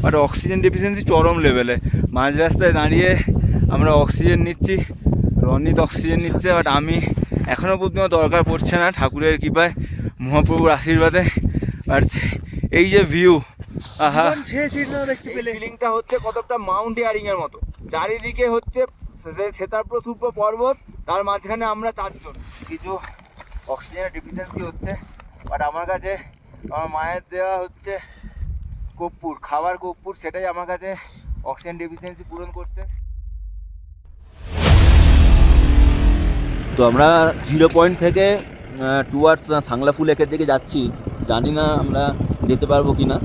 But oxygen deficiency চরম লেভেলে। মাঝ রাস্তায় দাঁড়িয়ে আমরা অক্সিজেন নিচ্ছি, রনিত অক্সিজেন নিচ্ছে, বাট আমি এখনও পর্যন্ত দরকার পড়ছে না ঠাকুরের কৃপায়, মহাপ্রভুর আশীর্বাদে। বাট এই যে ভিউ, আহা, ফিলিংটা হচ্ছে কতটা মাউন্টেয়ারিংয়ের মতো। চারিদিকে হচ্ছে শ্বেতাপ্রসূপ পর্বত, তার মাঝখানে আমরা চারজন। কিছু অক্সিজেনের ডেফিসিয়েন্সি হচ্ছে, বাট আমার কাছে আমার মায়ের দেওয়া হচ্ছে কর্পূর, খাবার কর্পূর, সেটাই আমার কাছে অক্সিজেন ডেফিসিয়েন্সি পূরণ করছে। তো আমরা 0 পয়েন্ট থেকে টুয়ার্ডস সাংলাফু লেকের দিকে যাচ্ছি। জানি না আমরা যেতে পারবো কি না,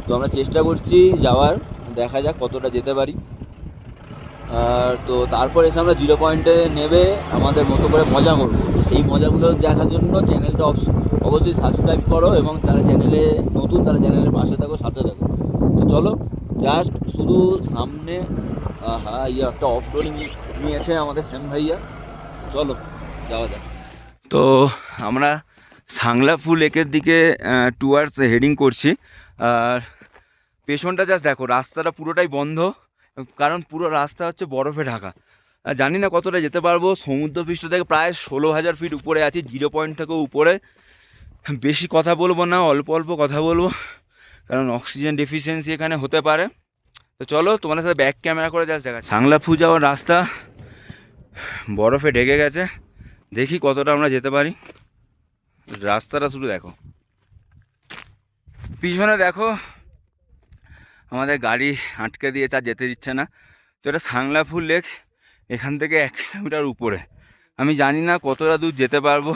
তো আমরা চেষ্টা করছি যাওয়ার, দেখা যাক কতটা যেতে পারি। আর তো তারপর এসে আমরা 0 পয়েন্টে নেবে আমাদের মতো করে মজা করবো। তো সেই মজাগুলো দেখার জন্য চ্যানেলটা অবশ্যই সাবস্ক্রাইব করো, এবং যারা চ্যানেলে নতুন তারা চ্যানেলের পাশে থাকো, সাথে থাকো। তো চলো, জাস্ট শুধু সামনে একটা অফ রোডিং নিয়েছে আমাদের শ্যাম ভাইয়া, চলো যাওয়া যাক। তো আমরা সাংলাফু লেকের দিকে টুয়ার্ডস হেডিং করছি। আর পেছনটা জাস্ট দেখো, রাস্তাটা পুরোটাই বন্ধ, কারণ পুরো রাস্তা হচ্ছে বরফে ঢাকা। আর জানি না কতটা যেতে পারবো। সমুদ্রপৃষ্ঠ থেকে প্রায় 16,000 ফিট উপরে আছি, 0 পয়েন্ট থেকেও উপরে। বেশি কথা বলবো না, অল্প অল্প কথা বলবো, কারণ অক্সিজেন ডেফিসিয়েন্সি এখানে হতে পারে। তো চলো তোমাদের সাথে ব্যাক ক্যামেরা করে জাস্ট দেখা। সাংলাফু যাওয়ার রাস্তা বরফে ঢেকে গেছে, দেখি কতটা আমরা যেতে পারি। রাস্তাটা শুধু দেখো, পিছনে দেখো আমাদের গাড়ি আটকে দিয়েছে, আর যেতে দিচ্ছে না। তো এটা সাংলাফু লেক, এখান থেকে 1 কিলোমিটার উপরে। আমি জানি না কতটা দূর যেতে পারবো,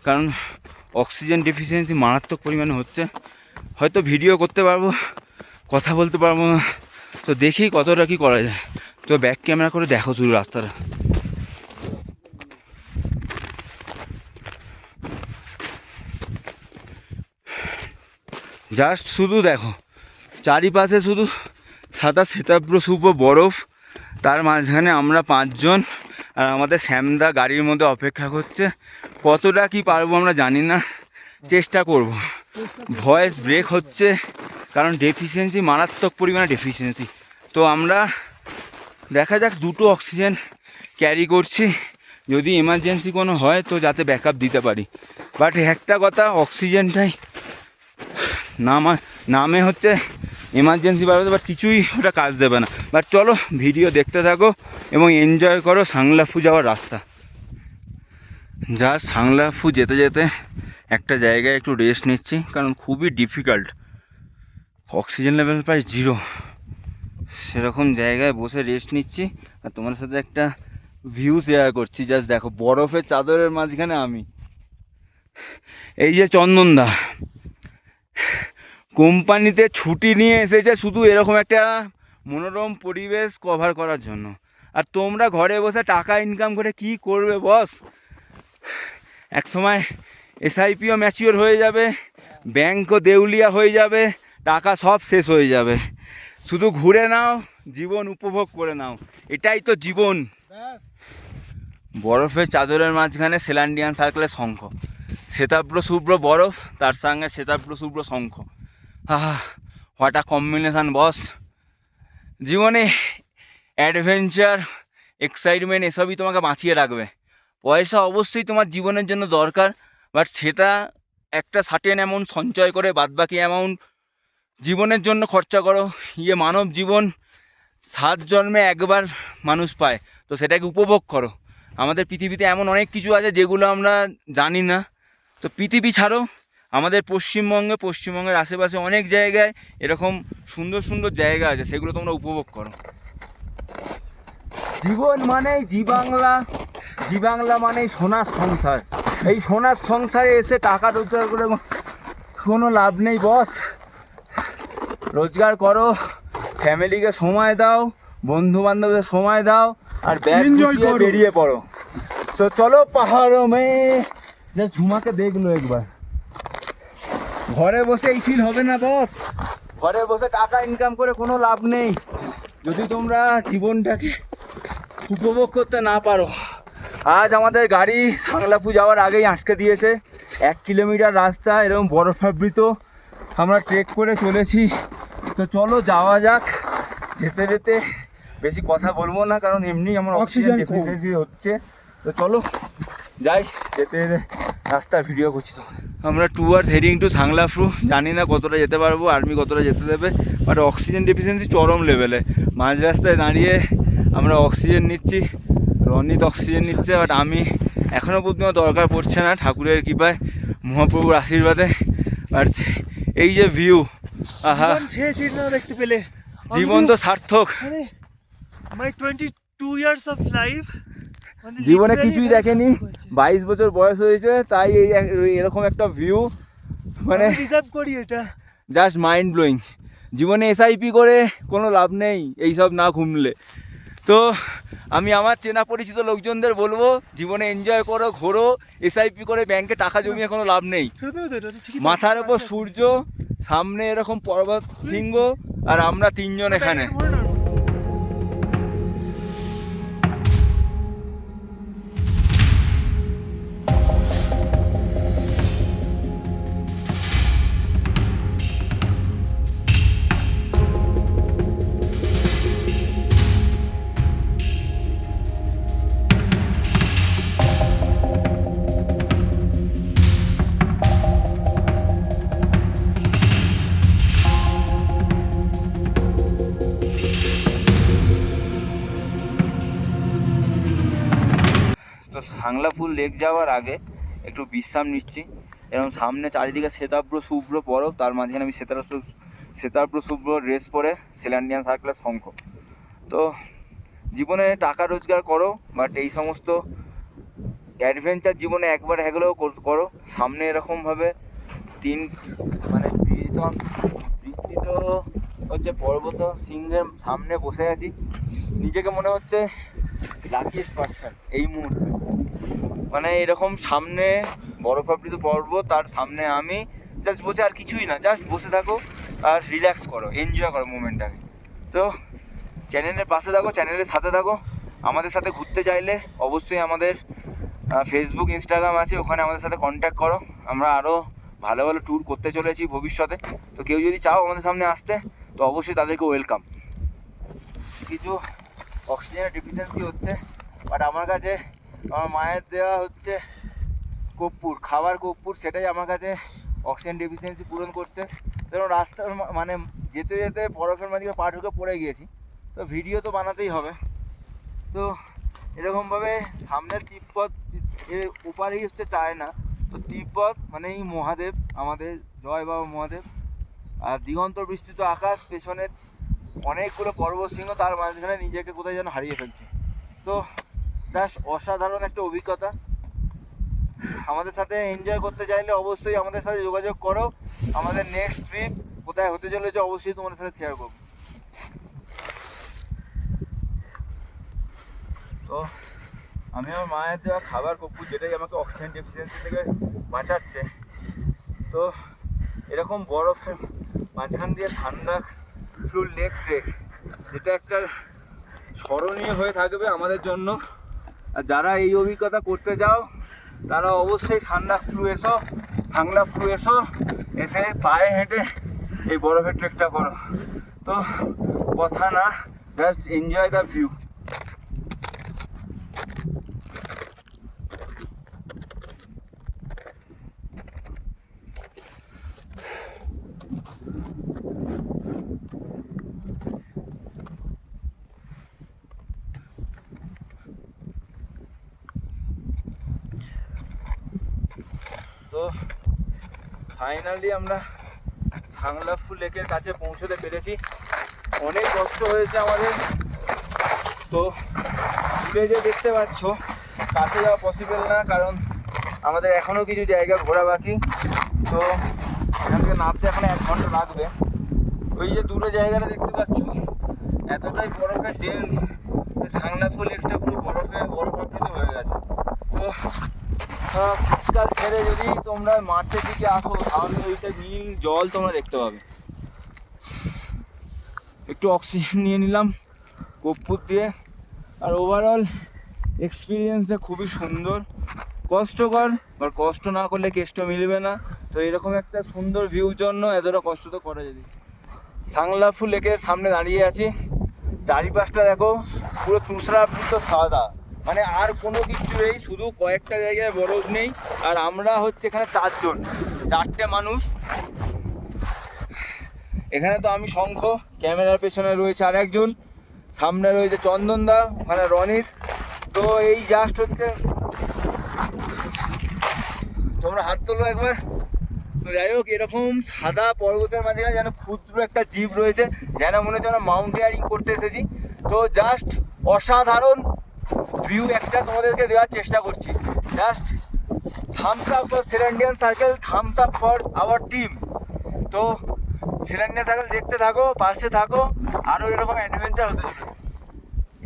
কারণ অক্সিজেন ডেফিসিয়েন্সি মারাত্মক পরিমাণে হচ্ছে। হয়তো ভিডিও করতে পারবো, কথা বলতে পারবো না। তো দেখি কতটা কী করা যায়। তো ব্যাক ক্যামেরা করে দেখো শুধু রাস্তাটা। জাস্ট শুধু দেখো, চারিপাশে শুধু সাদা শ্বেতাপ্রসূপ বরফ, তার মাঝখানে আমরা 5 জন, আর আমাদের শ্যামদা গাড়ির মধ্যে অপেক্ষা করছে। কতটা কি পারবো আমরা জানি না, চেষ্টা করব। ভয়েস ব্রেক হচ্ছে, কারণ ডেফিসিয়েন্সি, মারাত্মক পরিমাণে ডেফিসিয়েন্সি। তো আমরা দেখা যাক, 2টো অক্সিজেন ক্যারি করছি, যদি এমার্জেন্সি কোনো হয় তো যাতে ব্যাকআপ দিতে পারি। বাট একটা কথা, অক্সিজেনটাই নামে হচ্ছে এমার্জেন্সি বাড়াতে, বাট কিছুই ওটা কাজ দেবে না। বাট চলো ভিডিও দেখতে থাকো এবং এনজয় করো সাংলাফু যাওয়ার রাস্তা। যা সাংলাফু যেতে যেতে একটা জায়গায় একটু রেস্ট নিচ্ছি, কারণ খুবই ডিফিকাল্ট, অক্সিজেন লেভেল প্রায় 0, সেরকম জায়গায় বসে রেস্ট নিচ্ছি। আর তোমার সাথে একটা ভিউ শেয়ার করছি। জাস্ট দেখো, বরফের চাদরের মাঝখানে আমি। এই যে চন্দনদা কোম্পানিতে ছুটি নিয়ে এসেছে শুধু এরকম একটা মনোরম পরিবেশ কভার করার জন্য, আর তোমরা ঘরে বসে টাকা ইনকাম করে কি করবে বস? একসময় এসআইপিও ম্যাচিওর হয়ে যাবে, ব্যাংকও দেউলিয়া হয়ে যাবে, টাকা সব শেষ হয়ে যাবে। শুধু ঘুরে নাও, জীবন উপভোগ করে নাও, এটাই তো জীবন। বরফের চাদরের মাঝখানে সেলান্ডিয়ান সার্কেলের শঙ্খ, শ্বেতাপ্রশুভ্র বরফ, তার সঙ্গে শ্বেতাপ্রশুভ্র শঙ্খ। হোয়াট আ কম্বিনেশান বস! জীবনে অ্যাডভেঞ্চার, এক্সাইটমেন্ট এসবই তোমাকে বাঁচিয়ে রাখবে। পয়সা অবশ্যই তোমার জীবনের জন্য দরকার, বাট সেটা একটা সার্টেন অ্যামাউন্ট সঞ্চয় করে বাদবাকি অ্যামাউন্ট জীবনের জন্য খরচা করো। মানব জীবন 7 জন্মে একবার মানুষ পায়, তো সেটাকে উপভোগ করো। আমাদের পৃথিবীতে এমন অনেক কিছু আছে যেগুলো আমরা জানি না। তো পৃথিবী ছাড়ো, আমাদের পশ্চিমবঙ্গের আশেপাশে অনেক জায়গায় এরকম সুন্দর সুন্দর জায়গা আছে, সেগুলো তোমরা উপভোগ করো। জীবন মানেই জি বাংলা মানেই সোনার সংসার। এই সোনার সংসারে এসে টাকা রোজগার করে কোনো লাভ নেই বস। রোজগার করো, ফ্যামিলিকে সময় দাও, বন্ধু বান্ধবদের সময় দাও, আর ব্যাগ গুছিয়ে বেরিয়ে পড়ো। তো চলো পাহাড়ো যা ঝুমাকে দেখলো একবার। ঘরে বসে এই ফিল হবে না বস, ঘরে বসে টাকা ইনকাম করে কোনো লাভ নেই যদি তোমরা জীবনটাকে উপভোগ করতে না পারো। আজ আমাদের গাড়ি সাংলাফু যাওয়ার আগেই আটকে দিয়েছে। 1 কিলোমিটার রাস্তা এরকম বরফাবৃত আমরা ট্রেক করে চলেছি। তো তো চলো যাওয়া যাক। যেতে যেতে বেশি কথা বলবো না, কারণ এমনি আমার অক্সিজেন ডেফিসিয়েন্সি হচ্ছে। তো চলো যাই, যেতে যেতে রাস্তার ভিডিও করছি। তো আমরা টুয়ার্ডস হেডিং টু সাংলাফ্রু। জানি না কতটা যেতে পারবো, আর্মি কতটা যেতে দেবে, বাট অক্সিজেন ডেফিসিয়েন্সি চরম লেভেলে। মাঝ রাস্তায় দাঁড়িয়ে আমরা অক্সিজেন নিচ্ছি, রনিত অক্সিজেন নিচ্ছে, বাট আমি এখনও পর্যন্ত দরকার পড়ছে না, ঠাকুরের কৃপায়, মহাপ্রভুর আশীর্বাদে। আর এই যে ভিউ, আহা, দেখতে পেলে জীবন তো সার্থক। মাই 22 ইয়ার্স অফ লাইফ জীবনে কিছুই দেখেনি, 22 বছর বয়স হয়েছে, তাই এরকম একটা ভিউ মানে রিজার্ভ করি এটা। Just mind blowing. জীবনে এসআইপি করে কোনো লাভ নেই এইসব না ঘুমলে। তো আমি আমার চেনা পরিচিত লোকজনদের বলবো, জীবনে এনজয় করো, ঘোরো, এসআইপি করে ব্যাংকে টাকা জমিয়ে কোনো লাভ নেই। মাথার ওপর সূর্য, সামনে এরকম পর্বত শৃঙ্গ, আর আমরা তিনজন এখানে। তো সাংলাফুল লেক যাওয়ার আগে একটু বিশ্রাম নিচ্ছি। এরকম সামনে চারিদিকে শ্বেতাব্র শুভ্র বরফ, তার মাঝখানে আমি শ্বেতাব্র শুভ্র ড্রেস পরে সেলান্ডিয়ান সার্কেলের শঙ্খ। তো জীবনে টাকা রোজগার করো, বাট এই সমস্ত অ্যাডভেঞ্চার জীবনে একবার হলেও করো। সামনে এরকমভাবে বিস্তৃত হচ্ছে পর্বত সিংহের সামনে বসে আছি, নিজেকে মনে হচ্ছে লাকিয়েস্ট পার্সন এই মুহূর্তে। মানে এরকম সামনে বরফাবৃত পর্বত, তার সামনে আমি জাস্ট বসে, আর কিছুই না, জাস্ট বসে থাকো আর রিল্যাক্স করো, এনজয় করো মুভমেন্টটাকে। তো চ্যানেলের পাশে থাকো, চ্যানেলের সাথে থাকো। আমাদের সাথে ঘুরতে চাইলে অবশ্যই আমাদের ফেসবুক, ইনস্টাগ্রাম আছে, ওখানে আমাদের সাথে কন্ট্যাক্ট করো। আমরা আরও ভালো ভালো ট্যুর করতে চলেছি ভবিষ্যতে। তো কেউ যদি চাও আমাদের সামনে আসতে, তো অবশ্যই তাদেরকে ওয়েলকাম। কিছু অক্সিজেনের ডেফিসিয়েন্সি হচ্ছে, বাট আমার কাছে আমার মায়ের দেওয়া হচ্ছে কর্পূর, খাবার কর্পূর, সেটাই আমার কাছে অক্সিজেন ডেফিসিয়েন্সি পূরণ করছে। কারণ রাস্তার মানে যেতে যেতে বরফের মাঝে পা ঢুকে পড়ে গিয়েছি, তো ভিডিও তো বানাতেই হবে। তো এরকমভাবে সামনের তিব্বত, এর ওপারেই হচ্ছে চায়না। তো তিব্বত মানে এই মহাদেব, আমাদের জয় বাবা মহাদেব। আর দিগন্ত বিস্তৃত আকাশ, পেছনে অনেকগুলো পর্বত শৃঙ্গ, তার মাঝখানে নিজেকে কোথায় যেন হারিয়ে ফেলছি। তো জাস্ট অসাধারণ একটা অভিজ্ঞতা। আমাদের সাথে এনজয় করতে চাইলে অবশ্যই আমাদের সাথে যোগাযোগ করো। আমাদের নেক্সট ট্রিপ কোথায় হতে চলেছে অবশ্যই তোমাদের সাথে শেয়ার করব। তো আমি আমার মায়ের দেওয়া খাবার কর্পূর, যেটাই আমাকে অক্সিজেন ডেফিসিয়েন্সি থেকে বাঁচাচ্ছে। তো এরকম বরফের মাঝখান দিয়ে সাংলাফ্লু লেক ট্রেক, যেটা একটা স্মরণীয় হয়ে থাকবে আমাদের জন্য। আর যারা এই অভিজ্ঞতা করতে যাও, তারা অবশ্যই সাংলাফ্লু এসো, এসে পায়ে হেঁটে এই বরফের ট্রেকটা করো। তো কথা না, জাস্ট এনজয় দ্য ভিউ। তো ফাইনালি আমরা সাংলাফ্লু লেকের কাছে পৌঁছতে পেরেছি। অনেক কষ্ট হয়েছে আমাদের। তো দূরে যে দেখতে পাচ্ছ, কাছে যাওয়া পসিবল না, কারণ আমাদের এখনও কিছু জায়গা ঘোরা বাকি। তো এখান থেকে নামতে এখন 1 ঘন্টা লাগবে। ওই যে দূরে জায়গাটা দেখতে পাচ্ছ, এতটাই বরফের ডেন্স, সাংলাফ্লু লেকটা পুরো বরফাবৃত হয়ে গেছে। তো শীতকাল ছেড়ে যদি তোমরা মাঠের দিকে আসো, তাহলে ওইটা নীল জল তোমরা দেখতে পাবে। একটু অক্সিজেন নিয়ে নিলাম কর্পূর দিয়ে। আর ওভারঅল এক্সপিরিয়েন্সটা খুবই সুন্দর, কষ্টকর, আর কষ্ট না করলে কেষ্ট মিলবে না। তো এরকম একটা সুন্দর ভিউর জন্য এতটা কষ্ট তো করা যদি। সাংলাফু লেকের সামনে দাঁড়িয়ে আছি। চারিপাশটা দেখো পুরো তুষারাবৃত সাদা, মানে আর কোনো কিছু নেই, শুধু কয়েকটা জায়গায় বরফ নেই। আর আমরা হচ্ছে এখানে 4টে মানুষ। এখানে তো আমি শঙ্খ, ক্যামেরার পেছনে রয়েছে আর একজন, সামনে রয়েছে চন্দনদা, ওখানে রনিত। তো এই জাস্ট হচ্ছে, তোমরা হাত তোলো একবার। তো যাই হোক, এরকম সাদা পর্বতের মাঝখানে যেন ক্ষুদ্র একটা জীব রয়েছে, যেন মনে হচ্ছে আমরা মাউন্টেনিয়ারিং করতে এসেছি। তো জাস্ট অসাধারণ ভিউ একটা তোমাদেরকে দেওয়ার চেষ্টা করছি। Just thumbs up for Zealandian circle, thumbs up for our team. তো সেলান্ডিয়ান সার্কেল দেখতে থাকো, পাশে থাকো, আরও এরকম অ্যাডভেঞ্চার হতে চলেছে।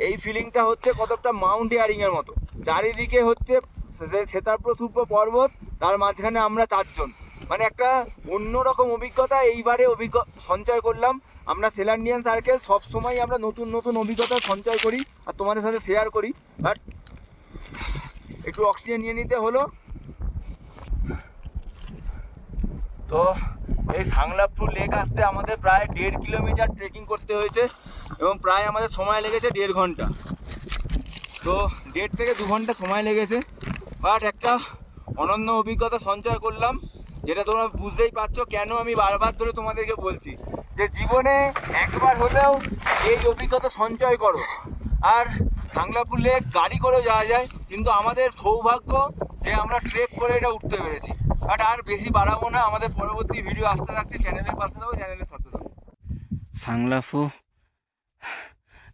এই ফিলিংটা হচ্ছে কতটা মাউন্টেনিয়ারিংয়ের মতো। চারিদিকে হচ্ছে শ্বেতাপ্রসূর্য পর্বত, তার মাঝখানে আমরা 4 জন, মানে একটা অন্যরকম অভিজ্ঞতা এইবারে সঞ্চয় করলাম। আমরা সেলান্ডিয়ান সার্কেল সবসময় আমরা নতুন নতুন অভিজ্ঞতা সঞ্চয় করি আর তোমাদের সাথে শেয়ার করি, বাট একটু অক্সিজেন নিয়ে নিতে হলো। তো এই সাংলাফু লেক আসতে আমাদের প্রায় 1.5 কিলোমিটার ট্রেকিং করতে হয়েছে এবং প্রায় আমাদের সময় লেগেছে 1.5 ঘন্টা। তো 1.5 থেকে 2 ঘন্টা সময় লেগেছে, বাট একটা অনন্য অভিজ্ঞতা সঞ্চয় করলাম, যেটা তোমরা বুঝতেই পারছো কেন আমি বারবার ধরে তোমাদেরকে বলছি যে জীবনে একবার হলেও এই অভিজ্ঞতা সঞ্চয় করো। আর সাংলাফু লেক গাড়ি করেও যাওয়া যায়, কিন্তু আমাদের সৌভাগ্য যে আমরা ট্রেক করে এটা উঠতে পেরেছি। বাট আর বেশি বাড়াবো না, আমাদের পরবর্তী ভিডিও আসতে থাকছে। চ্যানেলের পাশে থাকো, চ্যানেলের সাথে থাকো। সাংলাফু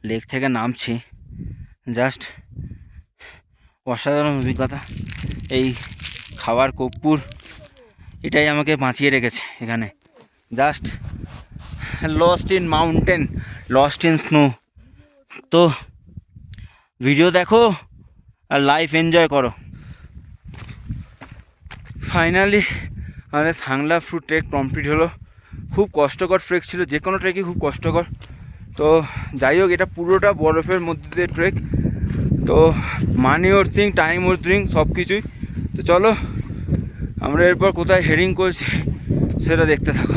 লেক থেকে নামছি, জাস্ট অসাধারণ অভিজ্ঞতা। এই খাবার কর্পূর এটাই আমাকে বাঁচিয়ে রেখেছে এখানে। Just lost in mountain, lost in snow. তো ভিডিও দেখো আর লাইফ এনজয় করো। ফাইনালি আমাদের সাংলাফু ট্রেক কমপ্লিট হলো। খুব কষ্টকর ট্রেক ছিল, যে কোনো ট্রেকই খুব কষ্টকর। তো যাই হোক, এটা পুরোটা বরফের মধ্যে দিয়ে ট্রেক। তো মানি ওর থিং, টাইম ওর থিং, সব কিছুই। তো চলো আমরা এরপর কোথায় হেডিং করছি সেটা দেখতে থাকো।